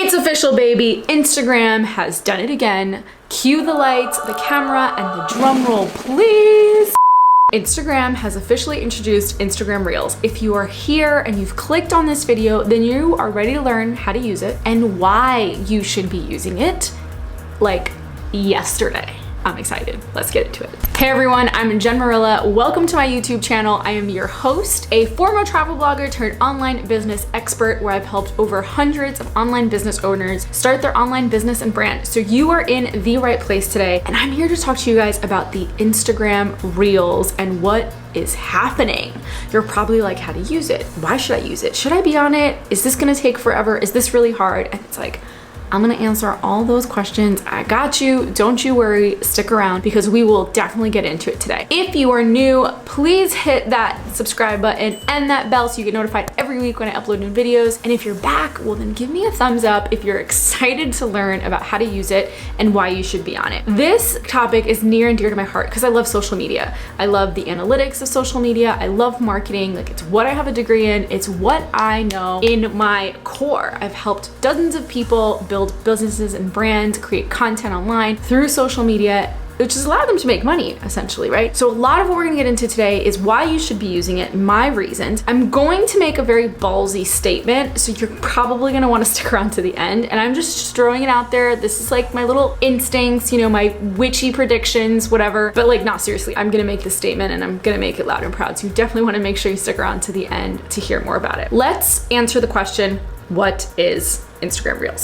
It's official, baby. Instagram has done it again. Cue the lights, the camera, and the drum roll, please. Instagram has officially introduced Instagram Reels. If you are here and you've clicked on this video, then you are ready to learn how to use it and why you should be using it like yesterday. I'm excited. Let's get into it. Hey everyone, I'm Jen Marilla. Welcome to my YouTube channel. I am your host, a former travel blogger turned online business expert where I've helped over hundreds of online business owners start their online business and brand. So you are in the right place today, and I'm here to talk to you guys about the Instagram Reels and what is happening. You're probably like, how to use it? Why should I use it? Should I be on it? Is this gonna take forever? Is this really hard? And it's like, I'm gonna answer all those questions. I got you, don't you worry, stick around because we will definitely get into it today. If you are new, please hit that subscribe button and that bell so you get notified every week when I upload new videos. And if you're back, well then give me a thumbs up if you're excited to learn about how to use it and why you should be on it. This topic is near and dear to my heart because I love social media. I love the analytics of social media. I love marketing. Like, it's what I have a degree in. It's what I know in my core. I've helped dozens of people build businesses and brands, create content online through social media, which has allowed them to make money essentially, right? So a lot of what we're gonna get into today is why you should be using it, my reasons. I'm going to make a very ballsy statement, so you're probably gonna wanna stick around to the end, and I'm just throwing it out there. This is like my little instincts, you know, my witchy predictions, whatever, but like, not seriously, I'm gonna make this statement and I'm gonna make it loud and proud. So you definitely wanna make sure you stick around to the end to hear more about it. Let's answer the question, what is Instagram Reels?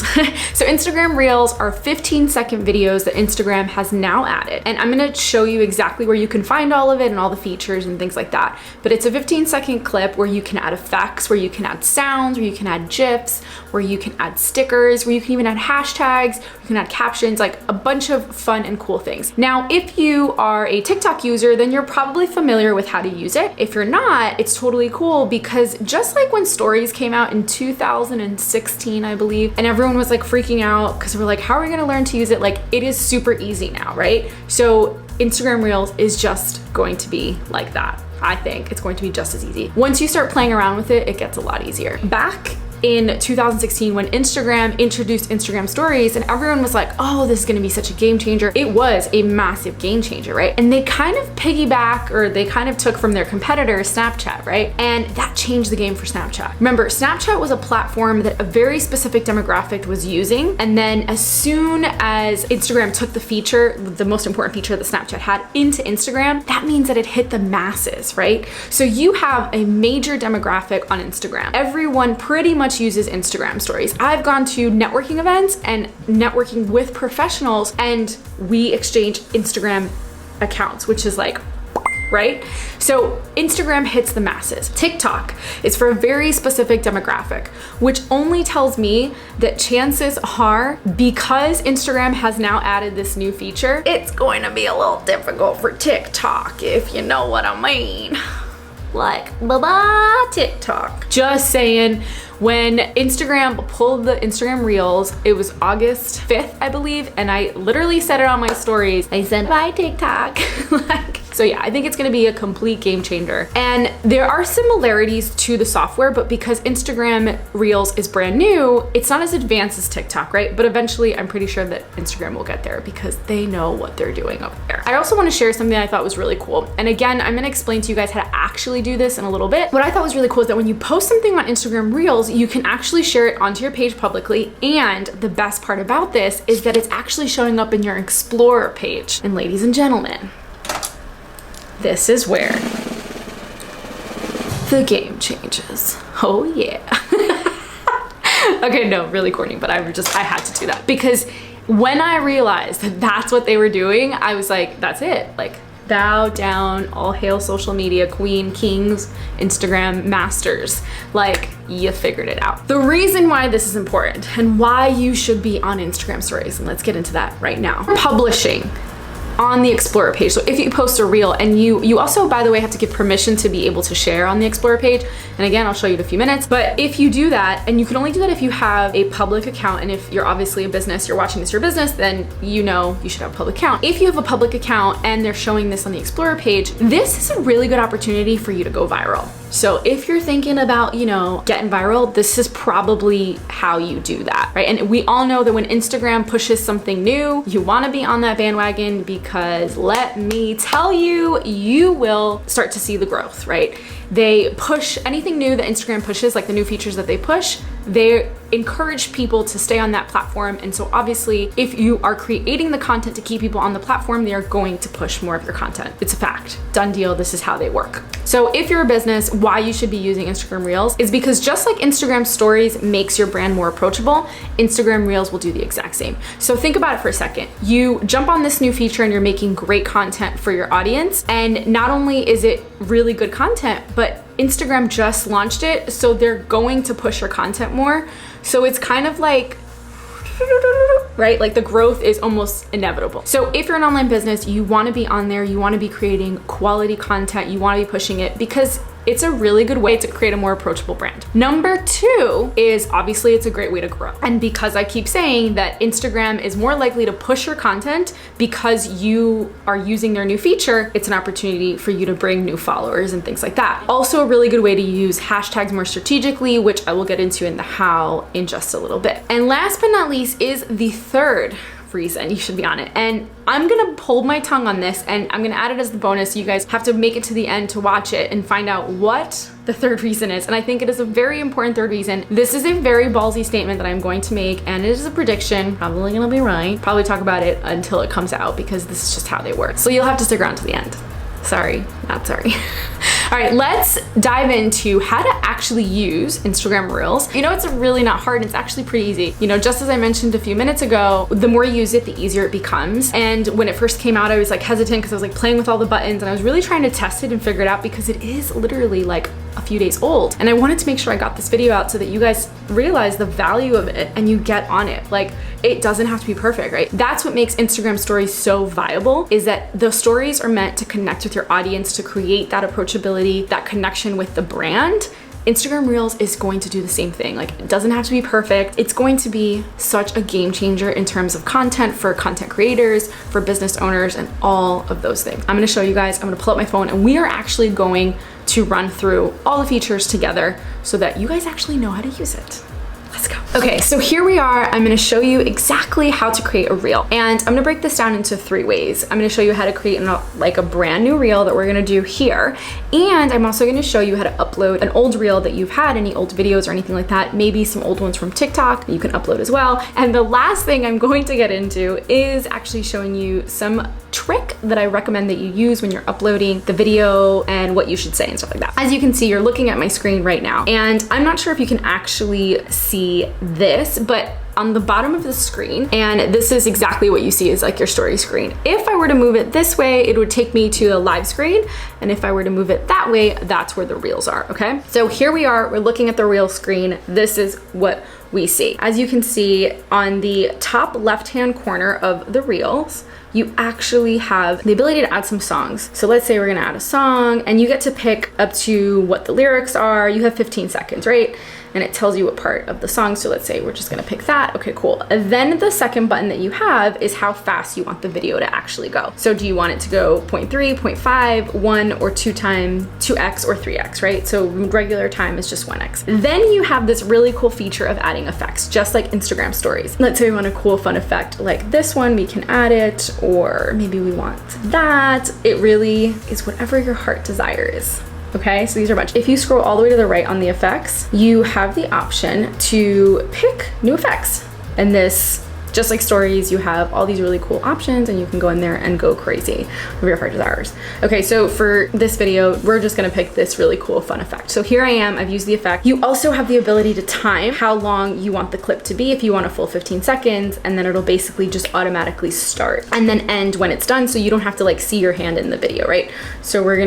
So Instagram Reels are 15-second videos that Instagram has now added. And I'm gonna show you exactly where you can find all of it and all the features and things like that. But it's a 15-second clip where you can add effects, where you can add sounds, where you can add GIFs, where you can add stickers, where you can even add hashtags, you can add captions, like a bunch of fun and cool things. Now, if you are a TikTok user, then you're probably familiar with how to use it. If you're not, it's totally cool because just like when stories came out in 2016, I believe, and everyone was like freaking out because we're like, how are we gonna learn to use it? Like, it is super easy now, right? So Instagram Reels is just going to be like that. I think it's going to be just as easy. Once you start playing around with it, it gets a lot easier. Back in 2016, when Instagram introduced Instagram stories and everyone was like, oh, this is gonna be such a game changer. It was a massive game changer, right? And they kind of piggyback, or they kind of took from their competitor, Snapchat, right? And that changed the game for Snapchat. Remember, Snapchat was a platform that a very specific demographic was using. And then as soon as Instagram took the feature, the most important feature that Snapchat had, into Instagram, that means that it hit the masses, right? So you have a major demographic on Instagram. Everyone pretty much uses Instagram stories. I've gone to networking events and networking with professionals, and we exchange Instagram accounts, which is like, right? So Instagram hits the masses. TikTok is for a very specific demographic, which only tells me that chances are, because Instagram has now added this new feature, it's going to be a little difficult for TikTok, if you know what I mean. Like, bye-bye TikTok. Just saying. When Instagram pulled the Instagram Reels, it was August 5th, I believe, and I literally said it on my stories. I said, bye TikTok. So yeah, I think it's gonna be a complete game changer. And there are similarities to the software, but because Instagram Reels is brand new, it's not as advanced as TikTok, right? But eventually I'm pretty sure that Instagram will get there because they know what they're doing up there. I also wanna share something I thought was really cool. And again, I'm gonna explain to you guys how to actually do this in a little bit. What I thought was really cool is that when you post something on Instagram Reels, you can actually share it onto your page publicly. And the best part about this is that it's actually showing up in your Explorer page. And ladies and gentlemen, this is where the game changes. Oh yeah. Okay, no, really corny, but I had to do that because when I realized that that's what they were doing, I was like, that's it. Like, bow down, all hail social media queen, kings, Instagram masters. Like, you figured it out. The reason why this is important and why you should be on Instagram stories, and let's get into that right now. Publishing on the Explorer page. So if you post a reel, and you also, by the way, have to give permission to be able to share on the Explorer page. And again, I'll show you in a few minutes. But if you do that, and you can only do that if you have a public account, and if you're obviously a business, you're watching this, your business, then you know you should have a public account. If you have a public account and they're showing this on the Explorer page, this is a really good opportunity for you to go viral. So if you're thinking about, you know, getting viral, this is probably how you do that, right? And we all know that when Instagram pushes something new, you want to be on that bandwagon, because let me tell you, you will start to see the growth, right? They push anything new that Instagram pushes, like the new features that they push, they encourage people to stay on that platform. And so obviously, if you are creating the content to keep people on the platform, they are going to push more of your content. It's a fact. Done deal. This is how they work. So if you're a business, why you should be using Instagram Reels is because just like Instagram Stories makes your brand more approachable, Instagram Reels will do the exact same. So think about it for a second. You jump on this new feature and you're making great content for your audience. And not only is it really good content, but Instagram just launched it, so they're going to push your content more. So it's kind of like, right? Like the growth is almost inevitable. So if you're an online business, you want to be on there, you want to be creating quality content, you want to be pushing it, because it's a really good way to create a more approachable brand. Number two is obviously it's a great way to grow. And because I keep saying that Instagram is more likely to push your content because you are using their new feature, it's an opportunity for you to bring new followers and things like that. Also a really good way to use hashtags more strategically, which I will get into in the how in just a little bit. And last but not least is the third reason you should be on it. And I'm gonna hold my tongue on this and I'm gonna add it as the bonus. You guys have to make it to the end to watch it and find out what the third reason is. And I think it is a very important third reason. This is a very ballsy statement that I'm going to make, and it is a prediction, probably gonna be right. Probably talk about it until it comes out, because this is just how they work. So you'll have to stick around to the end. Sorry, not sorry. All right, let's dive into how to actually use Instagram Reels. You know, it's really not hard. It's actually pretty easy. You know, just as I mentioned a few minutes ago, the more you use it, the easier it becomes. And when it first came out, I was like hesitant because I was like playing with all the buttons, and I was really trying to test it and figure it out, because it is literally like a few days old. And I wanted to make sure I got this video out so that you guys realize the value of it and you get on it. Like, it doesn't have to be perfect, right? That's what makes Instagram stories so viable, is that the stories are meant to connect with your audience, to create that approachability, that connection with the brand. Instagram Reels is going to do the same thing. Like, it doesn't have to be perfect. It's going to be such a game changer in terms of content for content creators, for business owners, and all of those things. I'm gonna show you guys, I'm gonna pull up my phone, and we are actually going to run through all the features together so that you guys actually know how to use it. Let's go. Okay, so here we are. I'm gonna show you exactly how to create a reel. And I'm gonna break this down into 3 ways. I'm gonna show you how to create like a brand new reel that we're gonna do here. And I'm also gonna show you how to upload an old reel that you've had, any old videos or anything like that, maybe some old ones from TikTok that you can upload as well. And the last thing I'm going to get into is actually showing you some trick that I recommend that you use when you're uploading the video and what you should say and stuff like that. As you can see, you're looking at my screen right now, and I'm not sure if you can actually see this, but on the bottom of the screen, and this is exactly what you see is like your story screen. If I were to move it this way, it would take me to the live screen. And if I were to move it that way, that's where the reels are, okay? So here we are, we're looking at the reel screen. This is what we see. As you can see on the top left-hand corner of the reels, you actually have the ability to add some songs. So let's say we're gonna add a song, and you get to pick up to what the lyrics are. You have 15 seconds, right? And it tells you what part of the song. So let's say we're just gonna pick that. Okay, cool. And then the second button that you have is how fast you want the video to actually go. So do you want it to go 0.3, 0.5, 1 or 2x or 3x, right? So regular time is just 1x. Then you have this really cool feature of adding effects, just like Instagram stories. Let's say we want a cool fun effect like this one, we can add it, or maybe we want that. It really is whatever your heart desires. Okay, so these are a bunch. If you scroll all the way to the right on the effects, you have the option to pick new effects. And this, just like stories, you have all these really cool options, and you can go in there and go crazy with your heart desires. Okay, so for this video, we're just gonna pick this really cool fun effect. So here I am, I've used the effect. You also have the ability to time how long you want the clip to be, if you want a full 15 seconds, and then it'll basically just automatically start and then end when it's done, so you don't have to like see your hand in the video, right? So we're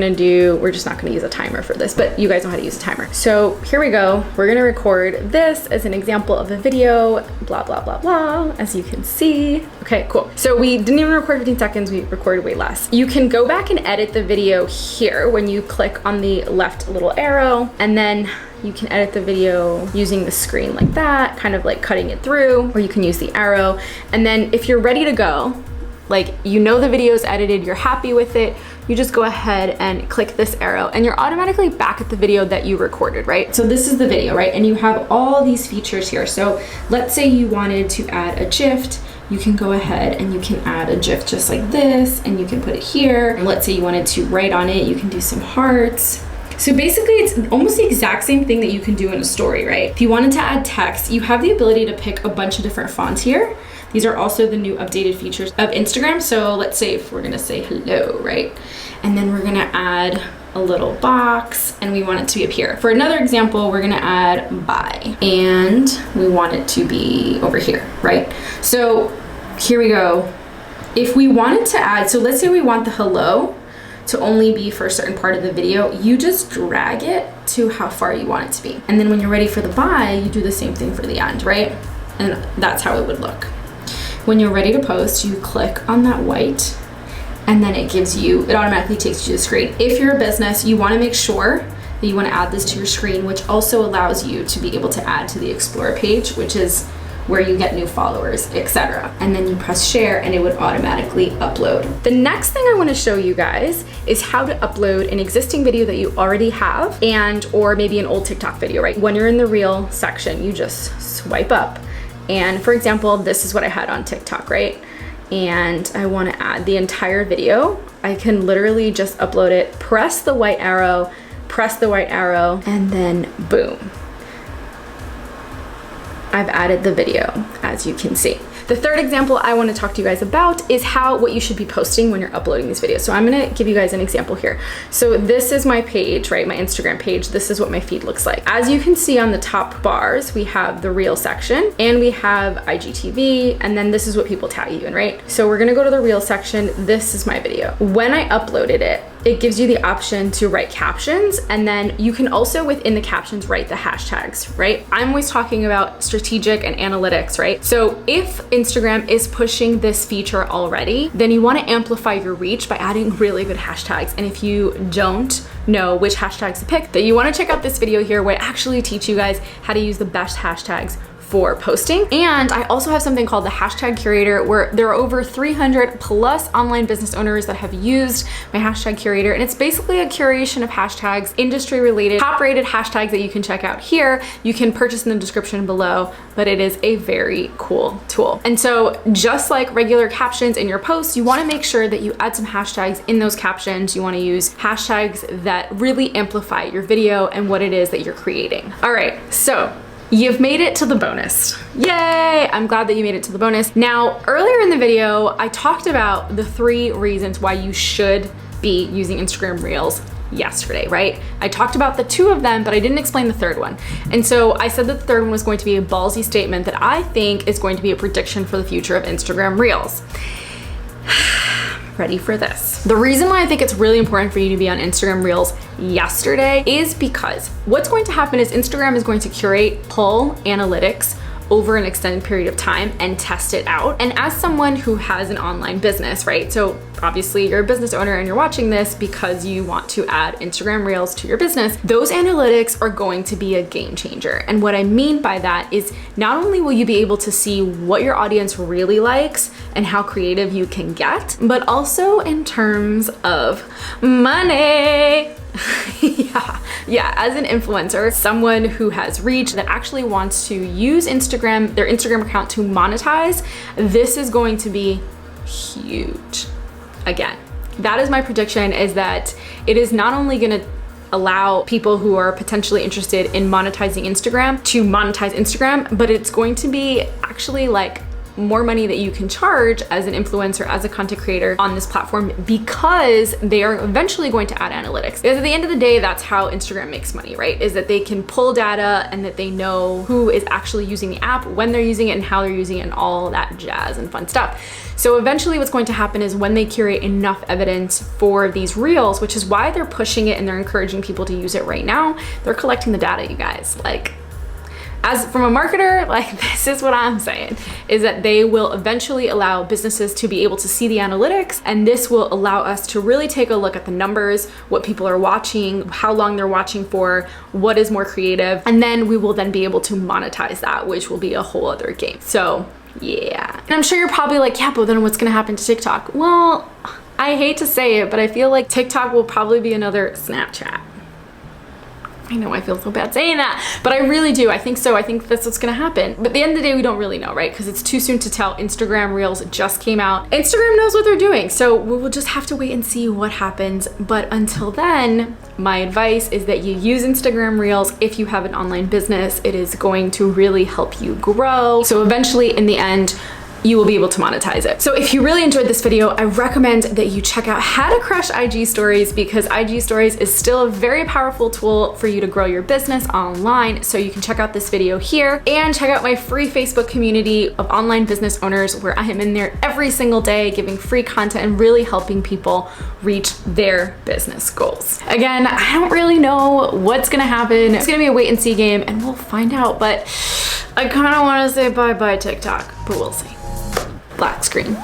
just not gonna use a timer for this, but you guys know how to use a timer. So here we go, we're gonna record this as an example of a video, blah, blah, blah, blah, as you can see. Okay, cool. So we didn't even record 15 seconds, we recorded way less. You can go back and edit the video here when you click on the left little arrow, and then you can edit the video using the screen like that, kind of like cutting it through, or you can use the arrow. And then if you're ready to go, like, you know the video is edited, you're happy with it, you just go ahead and click this arrow and you're automatically back at the video that you recorded, right? So this is the video, right? And you have all these features here. So let's say you wanted to add a GIF. You can go ahead and you can add a GIF just like this, and you can put it here. And let's say you wanted to write on it, you can do some hearts. So basically it's almost the exact same thing that you can do in a story, right? If you wanted to add text, you have the ability to pick a bunch of different fonts here. These are also the new updated features of Instagram. So let's say if we're gonna say hello, right? And then we're gonna add a little box and we want it to be up here. For another example, we're gonna add bye and we want it to be over here, right? So here we go. If we wanted to add, so let's say we want the hello to only be for a certain part of the video, you just drag it to how far you want it to be. And then when you're ready for the bye, you do the same thing for the end, right? And that's how it would look. When you're ready to post, you click on that white and then it automatically takes you to the screen. If you're a business, you wanna make sure that you wanna add this to your screen, which also allows you to be able to add to the Explore page, which is where you get new followers, etc. And then you press share and it would automatically upload. The next thing I wanna show you guys is how to upload an existing video that you already have or maybe an old TikTok video, right? When you're in the reel section, you just swipe up. And for example, this is what I had on TikTok, right? And I wanna add the entire video. I can literally just upload it, press the white arrow, and then boom. I've added the video, as you can see. The third example I want to talk to you guys about is what you should be posting when you're uploading these videos. So I'm going to give you guys an example here. So this is my page, right? My Instagram page. This is what my feed looks like. As you can see on the top bars, we have the reel section and we have IGTV, and then this is what people tag you in, right? So we're going to go to the reel section. This is my video. When I uploaded it, it gives you the option to write captions, and then you can also within the captions write the hashtags, right? I'm always talking about strategic and analytics, right? So if Instagram is pushing this feature already, then you want to amplify your reach by adding really good hashtags. And if you don't know which hashtags to pick, then you want to check out this video here where I actually teach you guys how to use the best hashtags for posting. And I also have something called the hashtag curator, where there are over 300 plus online business owners that have used my hashtag curator. And it's basically a curation of hashtags, industry related, top rated hashtags that you can check out here. You can purchase in the description below, but it is a very cool tool. And so just like regular captions in your posts, you wanna make sure that you add some hashtags in those captions. You wanna use hashtags that really amplify your video and what it is that you're creating. All right, so you've made it to the bonus. Yay! I'm glad that you made it to the bonus. Now, earlier in the video, I talked about the 3 reasons why you should be using Instagram Reels yesterday, right? I talked about the 2 of them, but I didn't explain the 3rd one. And so I said that the 3rd one was going to be a ballsy statement that I think is going to be a prediction for the future of Instagram Reels. Ready for this. The reason why I think it's really important for you to be on Instagram Reels yesterday is because what's going to happen is Instagram is going to curate pull analytics over an extended period of time and test it out. And as someone who has an online business, right? So obviously you're a business owner and you're watching this because you want to add Instagram Reels to your business. Those analytics are going to be a game changer. And what I mean by that is not only will you be able to see what your audience really likes and how creative you can get, but also in terms of money. Yeah, as an influencer, someone who has reach that actually wants to use their Instagram account to monetize, this is going to be huge. Again, that is my prediction, is that it is not only gonna allow people who are potentially interested in monetizing Instagram to monetize Instagram, but it's going to be actually like more money that you can charge as an influencer, as a content creator on this platform, because they are eventually going to add analytics. Because at the end of the day, that's how Instagram makes money, right? Is that they can pull data and that they know who is actually using the app, when they're using it, and how they're using it, and all that jazz and fun stuff. So eventually what's going to happen is when they curate enough evidence for these reels, which is why they're pushing it and they're encouraging people to use it right now, they're collecting the data, you guys. Like, as from a marketer, like, this is what I'm saying, is that they will eventually allow businesses to be able to see the analytics, and this will allow us to really take a look at the numbers, what people are watching, how long they're watching for, what is more creative, and then we will then be able to monetize that, which will be a whole other game. So yeah. And I'm sure you're probably like, yeah, but then what's gonna happen to TikTok? Well, I hate to say it, but I feel like TikTok will probably be another Snapchat. I know I feel so bad saying that, but I really do. I think so. I think that's what's gonna happen. But at the end of the day, we don't really know, right? Because it's too soon to tell. Instagram Reels just came out. Instagram knows what they're doing, so we will just have to wait and see what happens. But until then, my advice is that you use Instagram Reels if you have an online business. It is going to really help you grow. So eventually, in the end, you will be able to monetize it. So if you really enjoyed this video, I recommend that you check out how to crush IG stories, because IG stories is still a very powerful tool for you to grow your business online. So you can check out this video here and check out my free Facebook community of online business owners, where I am in there every single day giving free content and really helping people reach their business goals. Again, I don't really know what's gonna happen. It's gonna be a wait and see game, and we'll find out, but I kind of want to say bye-bye TikTok, but we'll see. Black screen.